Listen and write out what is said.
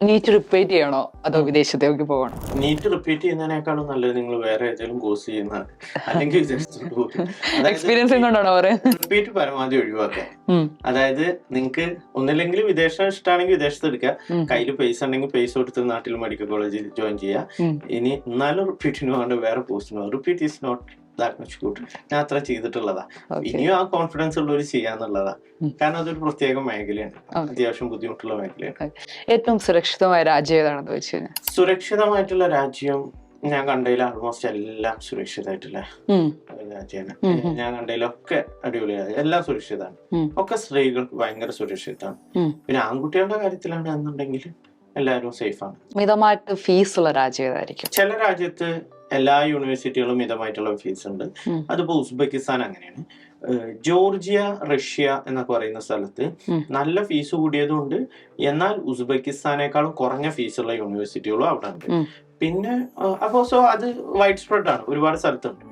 NEET repeat ചെയ്യണോ അതോ വിദേശത്തേക്ക് പോകണോ? നീറ്റ് റിപ്പീറ്റ് ചെയ്യുന്നതിനേക്കാളും നല്ലത് നിങ്ങൾ വേറെ ഏതെങ്കിലും കോഴ്സ് ചെയ്യുന്നതാണ്, അല്ലെങ്കിൽ വിദേശത്തോട്ട് പോകും. എക്സ്പീരിയൻസ് കൊണ്ടാണോ പറയുന്നത്? റിപ്പീറ്റ് പരമാവധി ഒഴിവാക്കുക. അതായത് നിങ്ങൾക്ക് ഒന്നില്ലെങ്കിൽ വിദേശം ഇഷ്ടമാണെങ്കിൽ വിദേശത്ത് എടുക്കുക, കയ്യിൽ പൈസ ഉണ്ടെങ്കിൽ പൈസ കൊടുത്ത് നാട്ടിൽ മെഡിക്കൽ കോളേജിൽ ജോയിൻ ചെയ്യുക. ഇനി എന്നാലും റിപ്പീറ്റിന് വേണ്ട വേറെ പോസ്റ്റിനോ. Repeat is not that much good. ഞാൻ അത്ര ചെയ്തിട്ടുള്ളതാ. ഇനിയും ആ കോൺഫിഡൻസ് ഉള്ളവർ ചെയ്യാന്നുള്ളതാ. കാരണം അതൊരു പ്രത്യേക മേഖലയാണ്, അത്യാവശ്യം ബുദ്ധിമുട്ടുള്ള മേഖലയാണ്. ഏറ്റവും സുരക്ഷിതമായ രാജ്യം ഏതാണെന്ന് വെച്ച് കഴിഞ്ഞാൽ? സുരക്ഷിതമായിട്ടുള്ള രാജ്യം ഞാൻ കണ്ടതിൽ ആൾമോസ്റ്റ് എല്ലാം സുരക്ഷിതമായിട്ടുള്ള രാജ്യമാണ്. ഞാൻ കണ്ടതിലൊക്കെ അടിപൊളിയാണ്, എല്ലാം സുരക്ഷിതമാണ്. ഒക്കെ സ്ത്രീകൾക്ക് ഭയങ്കര സുരക്ഷിതമാണ്. പിന്നെ ആൺകുട്ടികളുടെ കാര്യത്തിലാണ് എന്നുണ്ടെങ്കിൽ എല്ലാവരും സേഫാണ്. മിതമായിട്ട് ഫീസ് ഉള്ള രാജ്യം ഏതായിരിക്കും? ചില രാജ്യത്ത് എല്ലാ യൂണിവേഴ്സിറ്റികളും മിതമായിട്ടുള്ള ഫീസ് ഉണ്ട്. അതിപ്പോ ഉസ്ബെക്കിസ്ഥാൻ അങ്ങനെയാണ്. ജോർജിയ, റഷ്യ എന്നൊക്കെ പറയുന്ന സ്ഥലത്ത് നല്ല ഫീസ് കൂടിയതുണ്ട്, എന്നാൽ ഉസ്ബെക്കിസ്ഥാനേക്കാളും കുറഞ്ഞ ഫീസുള്ള യൂണിവേഴ്സിറ്റികളും അവിടെ ഉണ്ട്. പിന്നെ അപ്പോ അത് വൈഡ് സ്പ്രെഡ് ആണ്, ഒരുപാട് സ്ഥലത്തുണ്ട്.